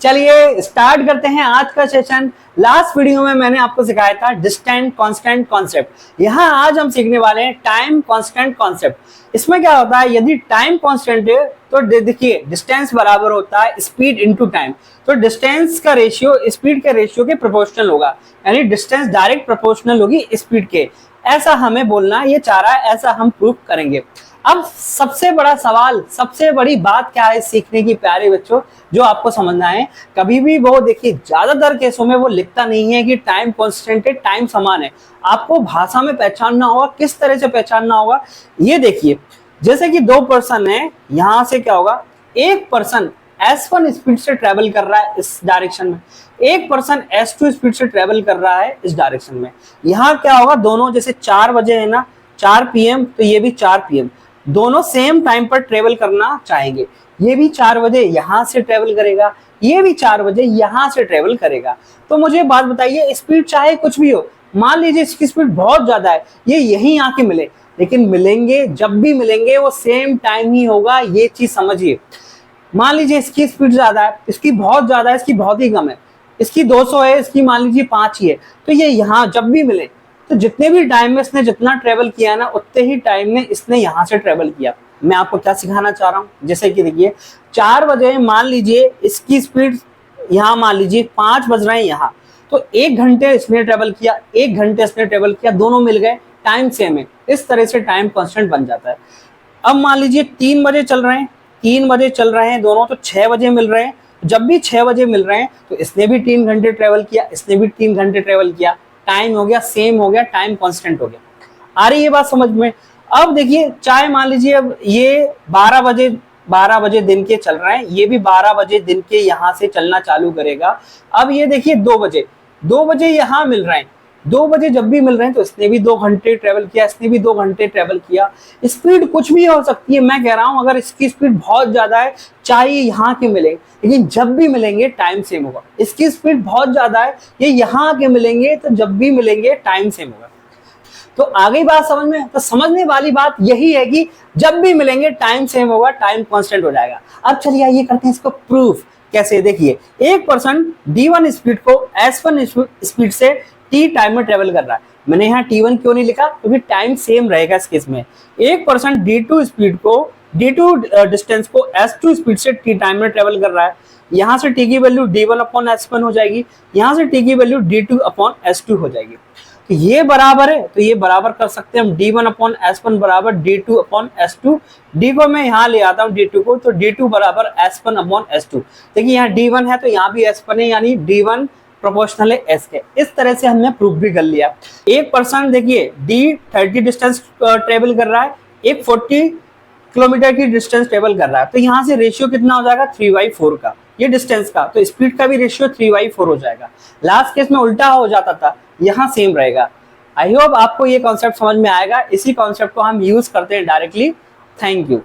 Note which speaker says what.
Speaker 1: चलिए स्टार्ट करते हैं आज का सेशन। लास्ट वीडियो में मैंने आपको सिखाया था डिस्टेंट कांस्टेंट कॉन्सेप्ट। यहाँ आज हम सीखने वाले हैं टाइम कांस्टेंट कॉन्सेप्ट। इसमें क्या होता है, यदि टाइम कांस्टेंट है तो देखिए डिस्टेंस बराबर होता है स्पीड इनटू टाइम। तो डिस्टेंस का रेशियो स्पीड के रेशियो के प्रोपोर्शनल होगा, यानी डिस्टेंस डायरेक्ट प्रोपोर्शनल होगी स्पीड के। ऐसा हमें बोलना ये चाह रहा है, ऐसा हम प्रूफ करेंगे। अब सबसे बड़ा सवाल, सबसे बड़ी बात क्या है सीखने की प्यारे बच्चों, जो आपको समझना है। कभी भी वो देखिए ज्यादातर केसों में वो लिखता नहीं है कि टाइम कांस्टेंट है, टाइम समान है। आपको भाषा में पहचानना होगा, किस तरह से पहचानना होगा ये देखिए। जैसे कि दो पर्सन है, यहां से क्या होगा, एक पर्सन S1 स्पीड से ट्रेवल कर रहा है इस डायरेक्शन में, एक पर्सन S2 स्पीड से ट्रेवल कर रहा है इस डायरेक्शन में। यहाँ क्या होगा, दोनों जैसे 4 बजे है ना, 4 PM, तो ये भी 4 PM, दोनों सेम टाइम पर ट्रेवल करना चाहेंगे। ये भी 4 बजे यहां से ट्रेवल करेगा, ये भी 4 बजे यहां से ट्रेवल करेगा। तो मुझे बात बताइए, स्पीड चाहे कुछ भी हो, मान लीजिए इसकी स्पीड बहुत ज्यादा है, ये यहीं आके मिले, लेकिन मिलेंगे, जब भी मिलेंगे वो सेम टाइम ही होगा, ये चीज समझिए। मान लीजिए इसकी स्पीड ज्यादा है, इसकी बहुत ज्यादा है, इसकी बहुत ही कम है, इसकी 200 है, इसकी मान लीजिए 5 ही है, तो ये यहाँ जब भी मिले तो जितने भी टाइम में इसने जितना ट्रेवल किया ना, उतने ही टाइम में इसने यहाँ से ट्रेवल किया। मैं आपको क्या सिखाना चाह रहा हूँ, जैसे कि देखिए 4 बजे मान लीजिए इसकी स्पीड, यहाँ मान लीजिए 5 बज रहे हैं यहाँ, तो 1 घंटे इसने ट्रेवल किया, 1 घंटे इसने ट्रेवल किया, दोनों मिल गए, टाइम सेम है। इस तरह से टाइम कॉन्स्टेंट बन जाता है। अब मान लीजिए 3 बजे चल रहे हैं, 3 बजे चल रहे हैं दोनों, तो 6 बजे मिल रहे हैं। जब भी 6 बजे मिल रहे हैं तो इसने भी 3 घंटे ट्रेवल किया, इसने भी 3 घंटे ट्रेवल किया, टाइम हो गया सेम, हो गया, टाइम कांस्टेंट हो गया। आ रही है बात समझ में। अब देखिए चाहे मान लीजिए अब ये 12 बजे दिन के चल रहे हैं, ये भी 12 बजे दिन के यहाँ से चलना चालू करेगा। अब ये देखिए 2 बजे यहाँ मिल रहे हैं, 2 बजे जब भी मिल रहे हैं तो इसने भी 2 घंटे ट्रेवल किया, इसने भी 2 घंटे ट्रेवल किया। स्पीड कुछ भी हो सकती है, मैं कह रहा हूं अगर इसकी स्पीड बहुत ज्यादा है, चाहे यहाँ के मिले, लेकिन जब भी मिलेंगे टाइम सेम होगा। इसकी स्पीड बहुत ज्यादा है, ये यहाँ के मिलेंगे, तो जब भी मिलेंगे टाइम सेम होगा। तो आ गई बात समझ में। तो समझने वाली बात यही है कि जब भी मिलेंगे टाइम सेम होगा, टाइम कांस्टेंट हो जाएगा। अब चलिए आइए करते हैं इसको प्रूफ। कैसे, देखिए एक पर्सन D1 स्पीड को S1 स्पीड से T टाइम में ट्रेवल कर रहा है। मैंने यहाँ T1 क्यों नहीं लिखा, क्योंकि टाइम सेम रहेगा इस केस में। एक पर्सन D2 स्पीड को, D2 डिस्टेंस को S2 स्पीड से T टाइम में ट्रेवल कर रहा है। यहाँ से T की वैल्यू D1/S1 हो जाएगी, यहाँ से T की वैल्यू D2/S2 हो जाएगी। तो ये बराबर है, तो ये बराबर कर सकते हैं हम, D1/S1 बराबर D2/S2। D को मैं यहाँ ले आता हूँ D2 को, तो D2 बराबर S1/S2। देखिए यहाँ D1 है तो यहाँ भी S1 है, यानी D1 प्रोपोर्शनल है S के। इस तरह से हमने प्रूफ भी कर लिया। एक पर्सन देखिए D30 डिस्टेंस ट्रेवल कर रहा है, एक 40 किलोमीटर की डिस्टेंस ट्रेवल कर रहा है, तो यहाँ से रेशियो कितना हो जाएगा, 3/4 का, ये डिस्टेंस का, तो स्पीड का भी रेशियो 3/4 हो जाएगा। लास्ट केस में उल्टा हो जाता था, यहाँ सेम रहेगा। आई होप आपको ये कॉन्सेप्ट समझ में आएगा। इसी कॉन्सेप्ट को हम यूज करते हैं डायरेक्टली। Thank you.